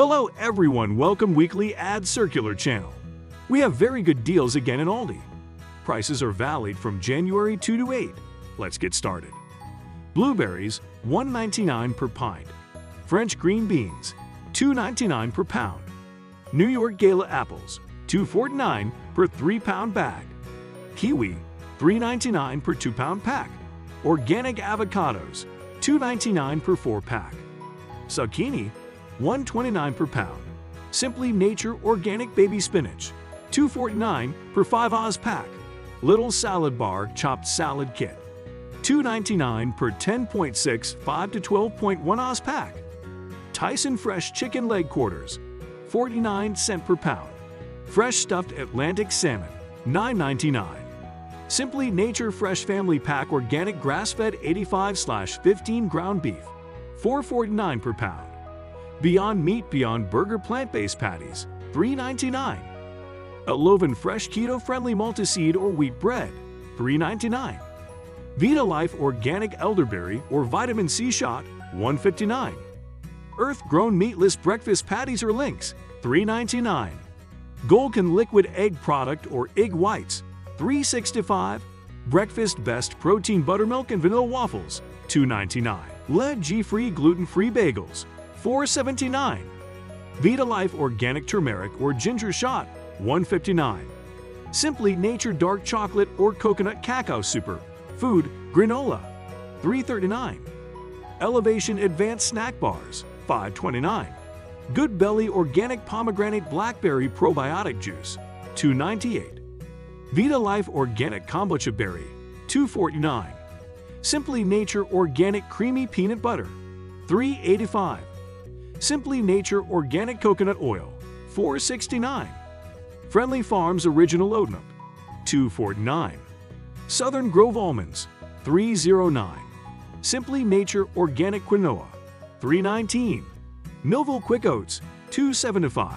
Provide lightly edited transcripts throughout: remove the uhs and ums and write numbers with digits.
Hello everyone, welcome weekly ad circular channel. We have very good deals again in Aldi. Prices are valid from January 2 to 8. Let's get started. Blueberries, $1.99 per pint. French green beans, $2.99 per pound. New York Gala apples, $2.49 per 3-pound bag. Kiwi, $3.99 per 2-pound pack. Organic avocados, $2.99 per 4-pack. Zucchini, $1.29 per pound. Simply Nature Organic Baby Spinach, $2.49 per 5 Oz pack. Little Salad Bar Chopped Salad Kit, $2.99 per 10.6 5 to 12.1 Oz pack. Tyson Fresh Chicken Leg Quarters, 49 cents per pound. Fresh Stuffed Atlantic Salmon, $9.99. Simply Nature Fresh Family Pack Organic Grass-Fed 85/15 ground beef, $4.49 per pound. Beyond Meat Beyond Burger Plant-Based Patties, $3.99. Loaven Fresh Keto-Friendly Multiseed or Wheat Bread, $3.99. VitaLife Organic Elderberry or Vitamin C Shot, $1.59. Earth-Grown Meatless Breakfast Patties or Links, $3.99. Golden Liquid Egg Product or Egg Whites, $3.65. Breakfast Best Protein Buttermilk and Vanilla Waffles, $2.99. Lead-free Gluten-Free Bagels, $4.79. VitaLife Organic Turmeric or Ginger Shot, $1.59. Simply Nature Dark Chocolate or Coconut Cacao Super Food Granola, $3.39. Elevation Advanced Snack Bars, $5.29. Good Belly Organic Pomegranate Blackberry Probiotic Juice, $2.98. VitaLife Organic Kombucha Berry, $2.49. Simply Nature Organic Creamy Peanut Butter, $3.85. Simply Nature Organic Coconut Oil, $4.69. Friendly Farms Original Oat Milk, $2.49. Southern Grove Almonds, $3.09. Simply Nature Organic Quinoa, $3.19. Millville Quick Oats, $2.75.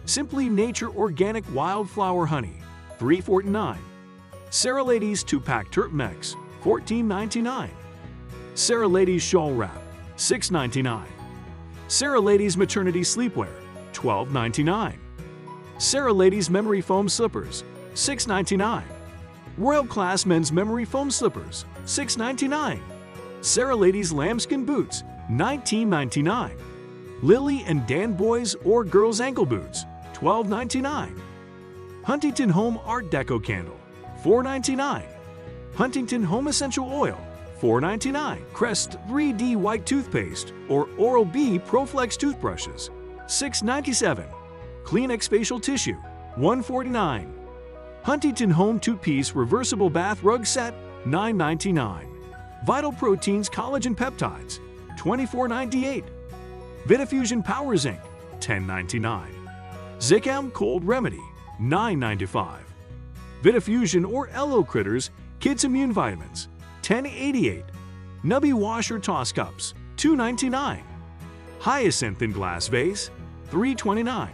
Simply Nature Organic Wildflower Honey, $3.49. Sarah Ladies 2-pack Turpmex, $14.99. Sarah Ladies Shawl Wrap, $6.99. Sarah Ladies Maternity Sleepwear, $12.99. Sarah Ladies Memory Foam Slippers, $6.99. Royal Class Men's Memory Foam Slippers, $6.99. Sarah Ladies Lambskin Boots, $19.99. Lily and Dan Boys or Girls Ankle Boots, $12.99. Huntington Home Art Deco Candle, $4.99. Huntington Home Essential Oil, $4.99. Crest 3D White Toothpaste or Oral-B ProFlex Toothbrushes, $6.97. Kleenex Facial Tissue, $1.49. Huntington Home 2-piece Reversible Bath Rug Set, $9.99. Vital Proteins Collagen Peptides, $24.98. Vitafusion Power Zinc, $10.99. Zicam Cold Remedy, $9.95. Vitafusion or Elo Critters Kids Immune Vitamins, $10.88. Nubby Washer Toss Cups, $2.99. Hyacinth in Glass Vase, $3.29.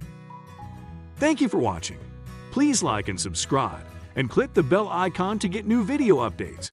Thank you for watching. Please like and subscribe, and click the bell icon to get new video updates.